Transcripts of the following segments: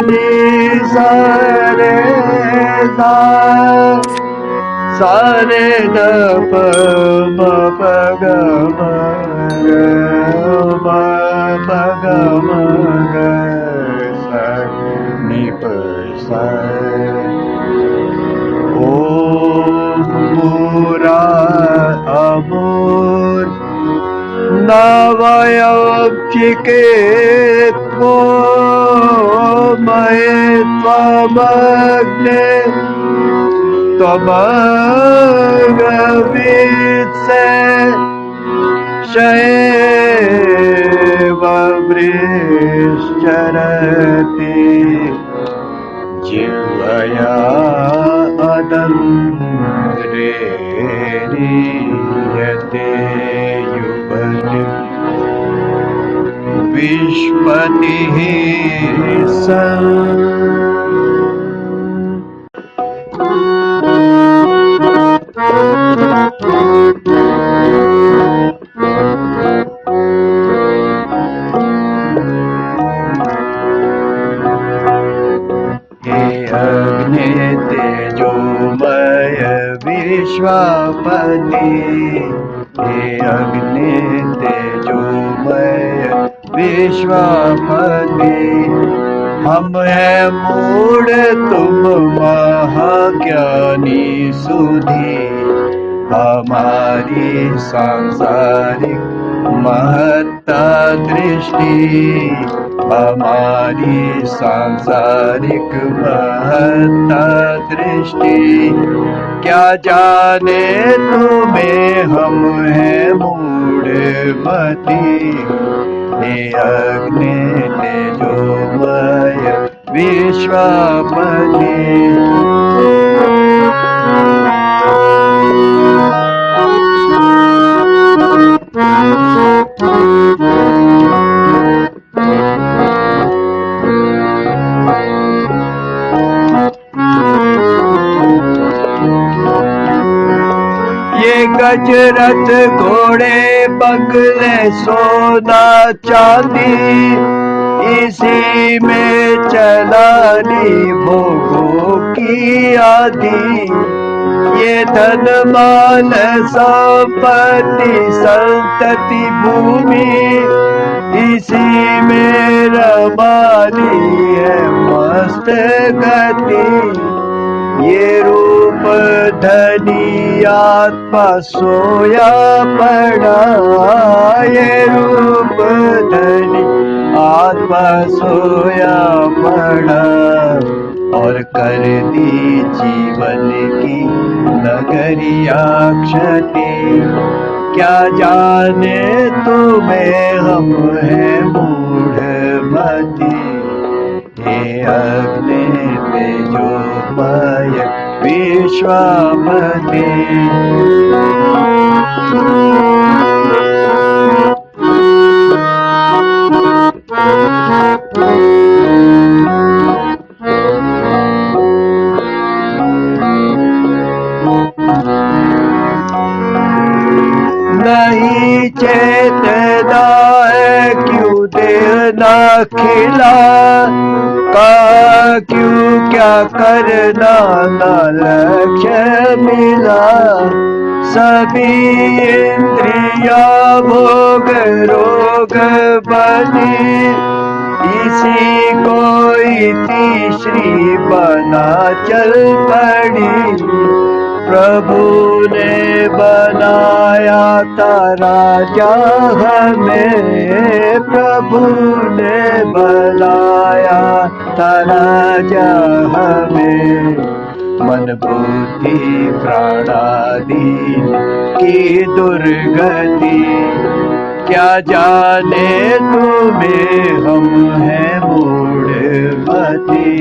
नि सा रे सा सा रे द प म प ग म ग म प ग म ग सा नि प सा ओम मूरा अमूर नवयौचिकेत्वो मये त्वमग्ने त्वमगवीत्से शयेव वृश्चरति जिह्वया अदन्त्रेणीयते युवति विश्वतिः सन् विश्वापति हे अग्नि तेजोमय विश्वापति हम है मूढ़ तुम महाज्ञानी सुधी हमारी सांसारिक महत्ता दृष्टि हमारी सांसारिक महत्ता दृष्टि क्या जाने तुम्हें हम हैं मूढ़मती हे अग्नि तेजोमय विश्वापति गजरथ घोड़े बगले सोना चांदी इसी में चलानी भोगों की आदि ये धन माल संपत्ति संतति भूमि इसी में रमानी है मस्त गति ये रूप धनी आत्मा सोया पड़ा ये रूप धनी आत्मा सोया पड़ा और कर दी जीवन की नगरिया क्षति क्या जाने तुम्हें हम हैं मूढ़मती हे अग्नि तेजोमय विश्वापति नहीं चेतना है क्यों देना खिला का क्यों क्या करना ना लक्ष्य मिला सभी इंद्रिया भोग रोग बनी इसी को तीसरी बना चल पड़ी प्रभु ने बनाया था राजा हमें प्रभु ने बनाया था राजा हमें मन बुद्धि प्राणादि की दुर्गति क्या जाने तुम्हें हम हैं मूढ़मती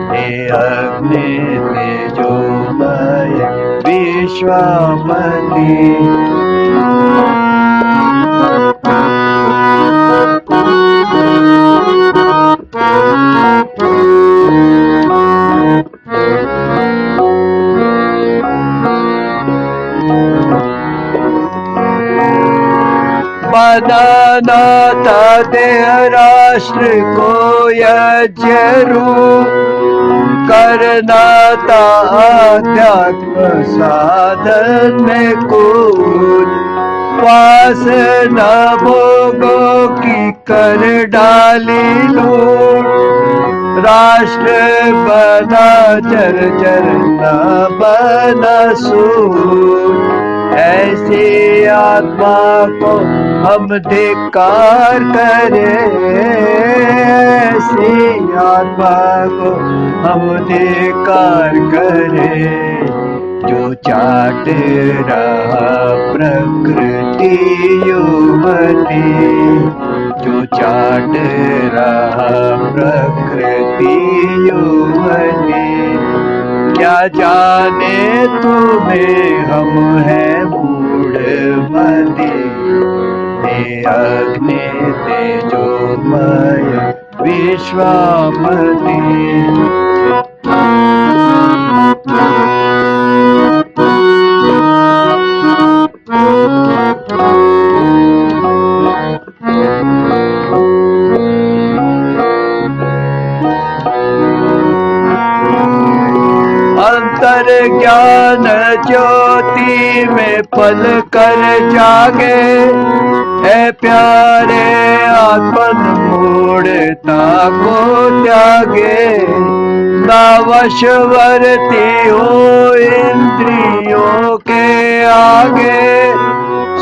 हे अग्नि तेजोमय विश्वापति बनाना था देह राष्ट्र को यज्ञ रूप, करना था अध्यात्म साधन में कूद, वासना भोगों की कर डाली लूट, राष्ट्र बना चर न बना सूट, ऐसी आत्मा को हम धिक्कार करें, ऐसी आत्मा को हम धिक्कार करें, जो चाट रहा प्रकृति युवती, जो चाट रहा प्रकृति युवती, क्या जाने तुम्हें हम हैं मूढ़मती, हे अग्नि तेजोमय विश्वापति। अंतर ज्ञान ज्योति में पल कर जागे, है प्यारे आत्मन मूढ़ता को त्यागे, ना वशवर्ती हो इंद्रियों के आगे,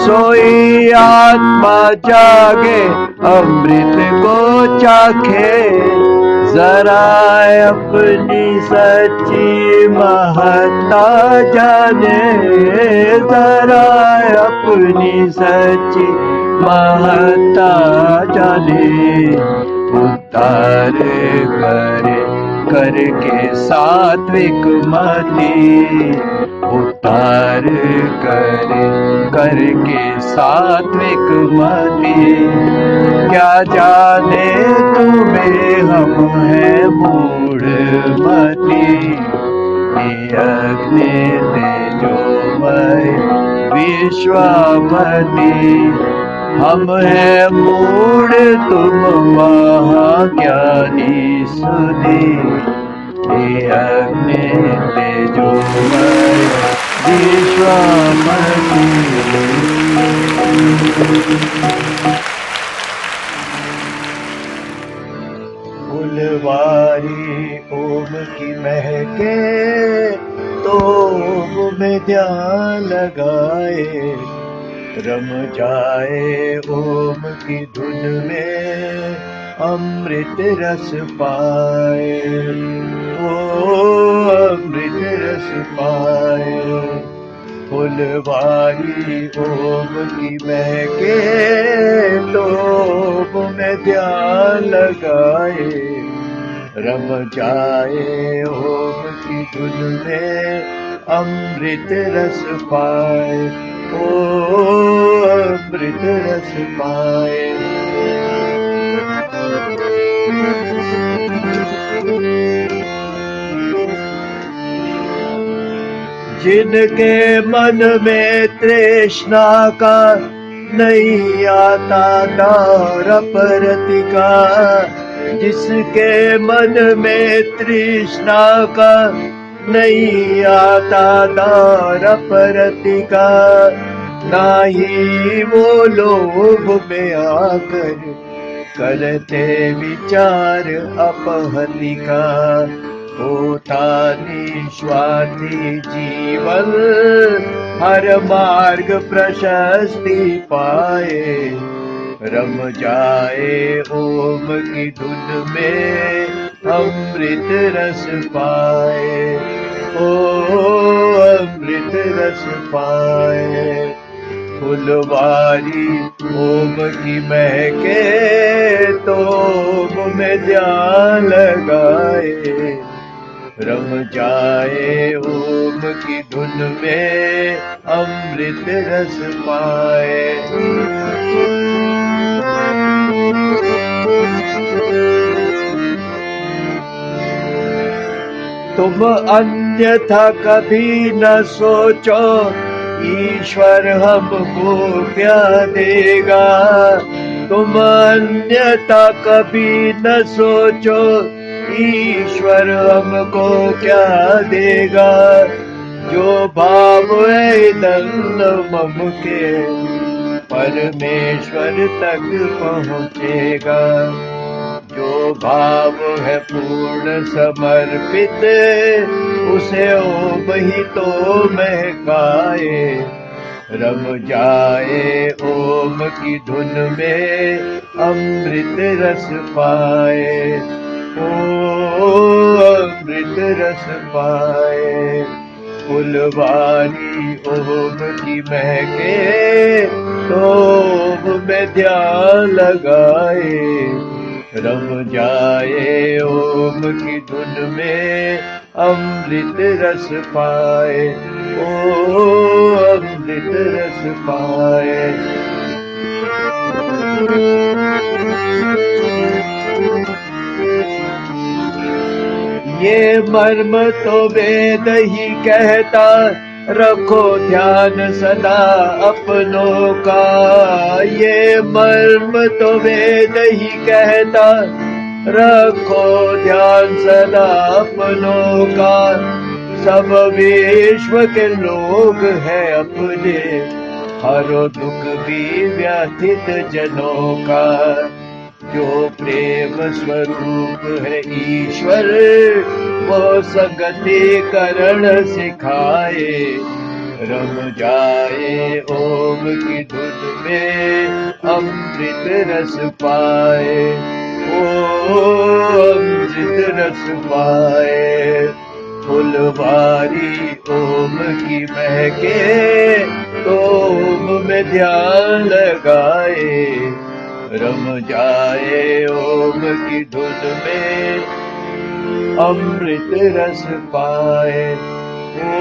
सोई आत्मा जागे अमृत को चाखे, जरा अपनी सच्ची महत्ता जाने, जरा अपनी सच्ची महत्ता जाने, उद्धार करे करके सात्विक मति, उद्धार करे करके सात्विक मति, क्या जाने तुम्हें हम हैं मूढ़मती, ये अग्नि तेजोमय विश्वापति, हम हैं मूढ़ तुम महाज्ञानी सुधी, ये अग्नि तेजोमय विश्वापति। फुलवारी ओम की महके तो ओम में ध्यान लगाए, रम जाए ओम की धुन में अमृत रस पाए, ओ अमृत रस पाए, फुलवारी ओम की महके तो ओम में ध्यान लगाए, रम जाए ओम की धुन में अमृत रस पाए, ओ अमृत रस पाए। जिनके मन में तृष्णा का नहीं आता दौर परति का, जिसके मन में तृष्णा का नहीं आता दौर परति का, ना ही वो लोभ में आकर करते विचार अपहति का, होता निस्वार्थी जीवन हर मार्ग प्रशस्ति पाए, रम जाए ओम की धुन में अमृत रस पाए, ओ अमृत रस पाए, फुलवारी ओम की महके तो ओम में ध्यान लगाए, रम जाए ओम की धुन में अमृत रस पाए। तुम अन्यथा कभी न सोचो ईश्वर हमको क्या देगा, तुम अन्यथा कभी न सोचो, ईश्वर हमको क्या देगा। जो भाव है दंड मम के, परमेश्वर तक पहुँचेगा। जो भाव है पूर्ण समर्पित, उसे ओम ही तो महकाए। रम जाए ओम की धुन में, अमृत रस पाए। ओ अमृत रस पाए। फुलवारी ओम की महके, तो ओम में ध्यान लगाए। रम जाए ओम की धुन में, अमृत रस पाए। ओ अमृत रस पाए। ये मर्म तो वेद ही कहता, रखो ध्यान सदा अपनों का। ये मर्म तो वेद ही कहता, रखो ध्यान सदा अपनों का। सब विश्व के लोग हैं अपने, हरो दुख भी व्यथित जनों का। जो प्रेम स्वरूप है ईश्वर, वो संगति करण सिखाए। रम जाए ओम की धुन में, अमृत रस पाए। ओ अमृत रस पाए। फुलवारी ओम की महके, तो ओम में ध्यान लगाए। रम जाए ओम की धुन में, अमृत रस पाए। ओ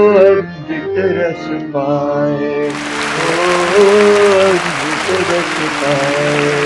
अमृत रस पाए। ओ अमृत रस पाए।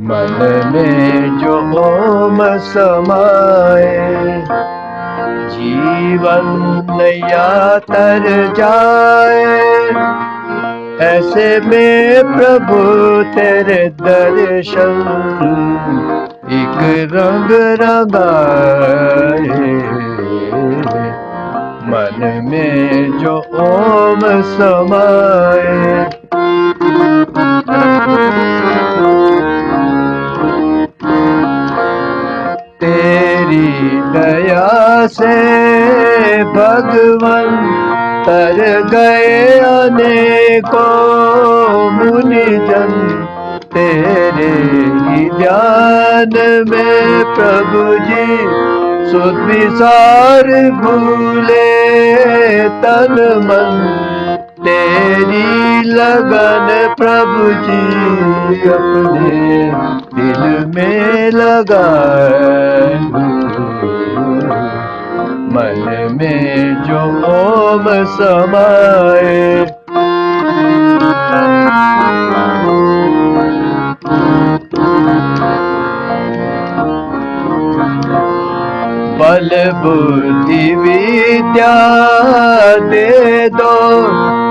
मन में जो ओम समाए, जीवन नैया तर जाए। ऐसे में प्रभु तेरे दर्शन, एक रंग रंगाए। मन में जो ओम समाए, तेरी दया से भगवन तर गए अनेकों मुनिजन। तेरे ही ध्यान में प्रभु जी सुध विसार भूले तन मन। तेरी लगन प्रभु जी अपने दिल में लगाए। मन में जो ओम समाए, बल बुद्धि विद्या दे दो,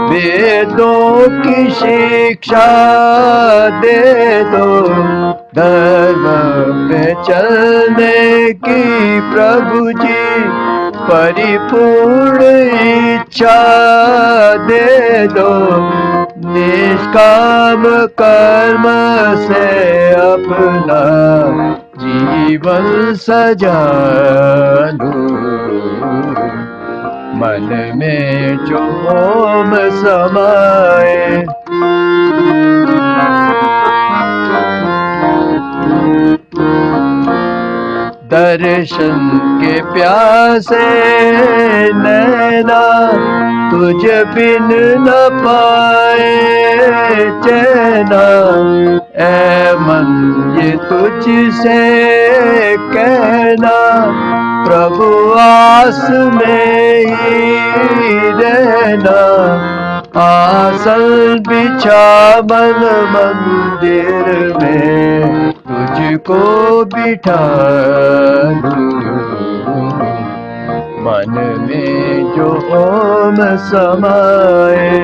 वेदों की शिक्षा दे दो। धर्म पे चलने की प्रभु जी परिपूर्ण इच्छा दे दो, निष्काम कर्म से अपना जीवन सजा लूं। मन में जो ओम समाए, दर्शन के प्यासे नैना तुझ बिन न पाए चैना। ऐ मन ये तुझसे कहना, प्रभु आस में ही रहना। आसन बिछा मन मंदिर में तुझको बिठा लूं। मन में जो ओम समाए,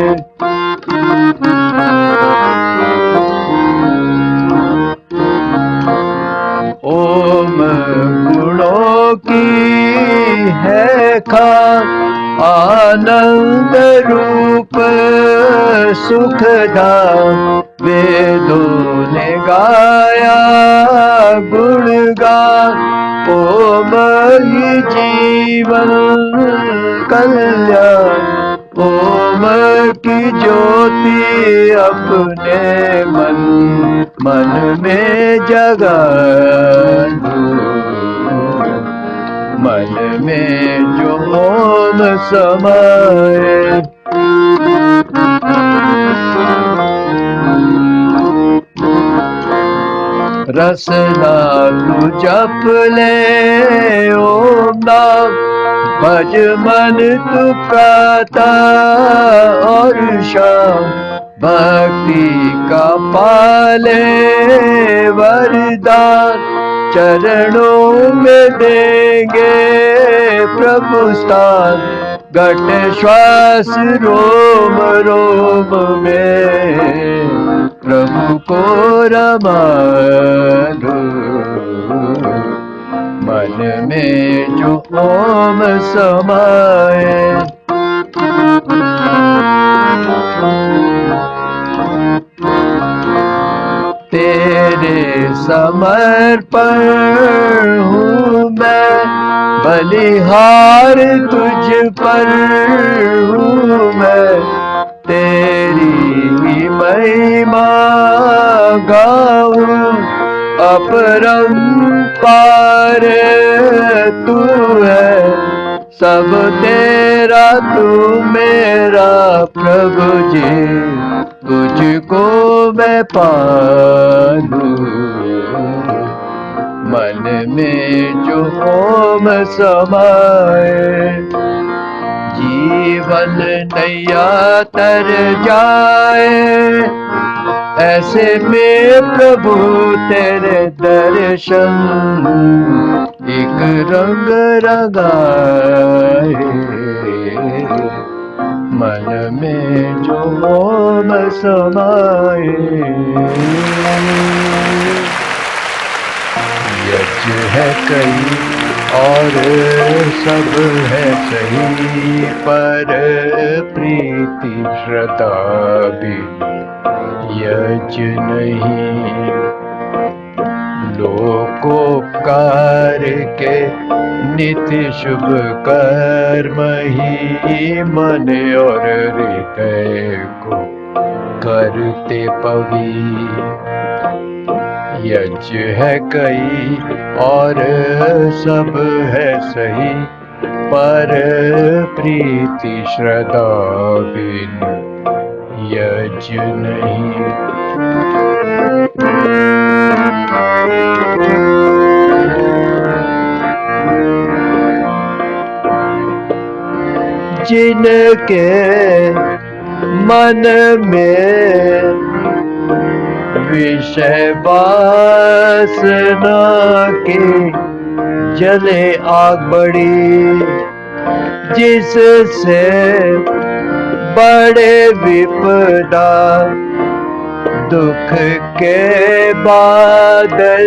ओम गुणों की है खान, आनंद रूप सुखधाम। वेदों ने गाया गुणगान, ओम ही जीवन कल्याण। ओम की ज्योति अपने मन में जगा दो। मन में जो ओम समाए, रसना तू जप ले ओम नाम, भज मन तू प्रातः और शाम। भक्ति का पाले वरदान, चरणों में देंगे प्रभु स्थान। घट श्वास रोम रोम में प्रभु को रमा दो। मन में जो ओम समाए, तेरे समर्पण हूँ मैं, बलिहार तुझ पर हूँ मैं। तेरी ही महिमा गाऊं, अपरंपार तू है। सब तेरा तू मेरा प्रभु जी, तुझको मैं पालूं। मन में जो ओम समाए, जीवन नैया तर जाए। ऐसे में प्रभु तेरे दर्शन एक रंग रंगाए। मन में जो ओम समाए, यज्ञ है कई और सब है सही, पर प्रीति श्रद्धा भी यज्ञ नहीं। लोकोपकार के नित्य शुभ कर्म ही मन और हृदय को करते पवित्र। यज्ञ है कई और सब है सही, पर प्रीति श्रद्धा बिन यज्ञ नहीं। जिनके मन में विषय वासना के जले आग बड़ी, जिससे बड़े विपदा दुख के बादल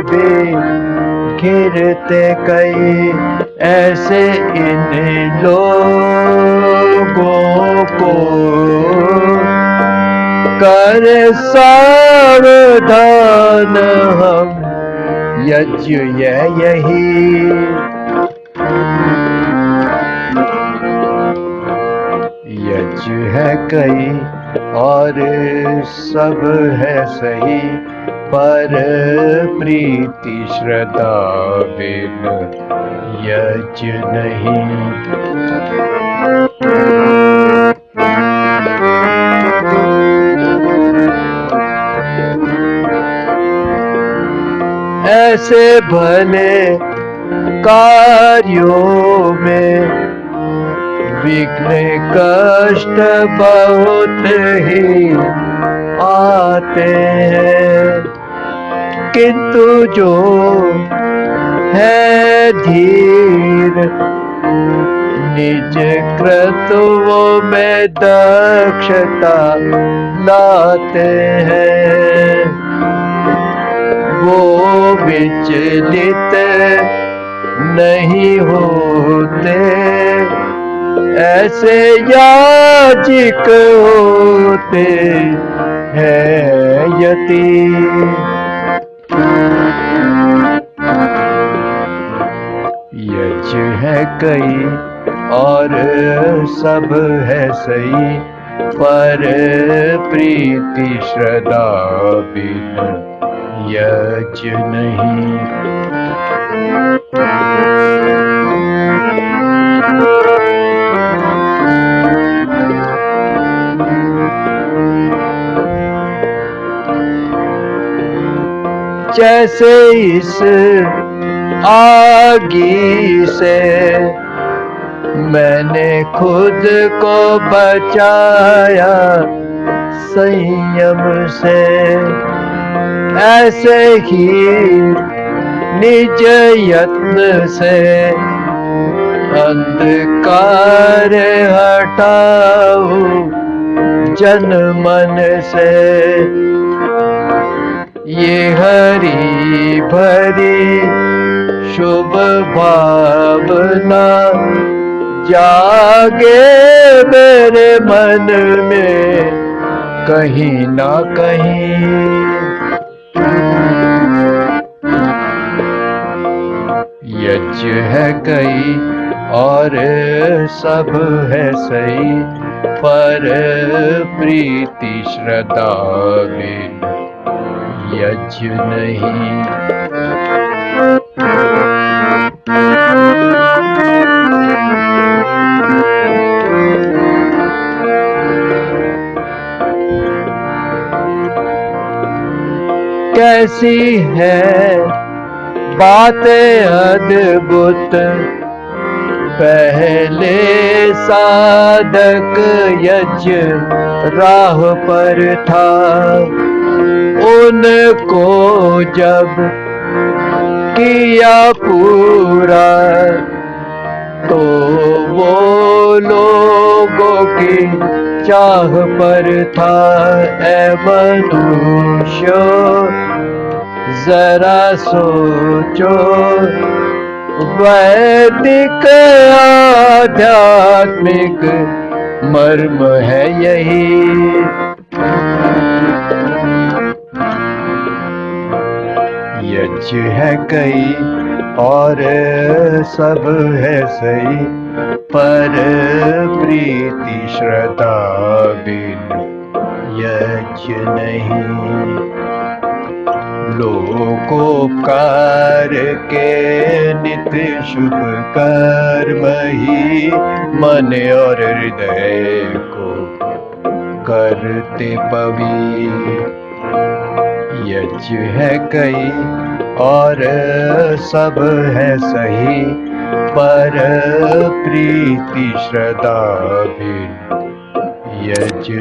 भी घिरते कई। ऐसे इन लोगों को कर सावधान हम यज्ञ यही। यज्ञ है कई और सब है सही, पर प्रीति श्रद्धा बिन यज्ञ नहीं। ऐसे भले कार्यों में विघ्न कष्ट बहुत ही आते हैं, किंतु जो है धीर निज कृत्यों में दक्षता लाते हैं। वो विचलित नहीं होते, ऐसे याजिक होते हैं यति। यज्ञ है कई और सब है सही, पर प्रीति श्रद्धा बिन यज्ञ नहीं। जैसे इस आगी से मैंने खुद को बचाया संयम से, ऐसे ही निज यत्न से अंधकार हटाओ जन मन से। ये हरी भरी शुभ भावना जागे मेरे मन में कहीं ना कहीं। यज्ञ है कई और सब है सही, पर प्रीति श्रद्धा बिन यज्ञ नहीं। कैसी है बातें अद्भुत, पहले साधक यज्ञ राह पर था, उनको जब किया पूरा तो वो लोगों की चाह पर था। ऐ मनुष्य जरा सोचो, वैदिक आध्यात्मिक मर्म है यही। यज्ञ है कई और सब है सही, पर प्रीति श्रद्धा बिन यज्ञ नहीं। लोकोपकार के नित्य शुभ कर्म ही मन और हृदय को करते पवित्र। यज्ञ है कई और सब है सही, पर प्रीति श्रद्धा बिन यज्ञ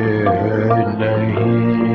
नहीं।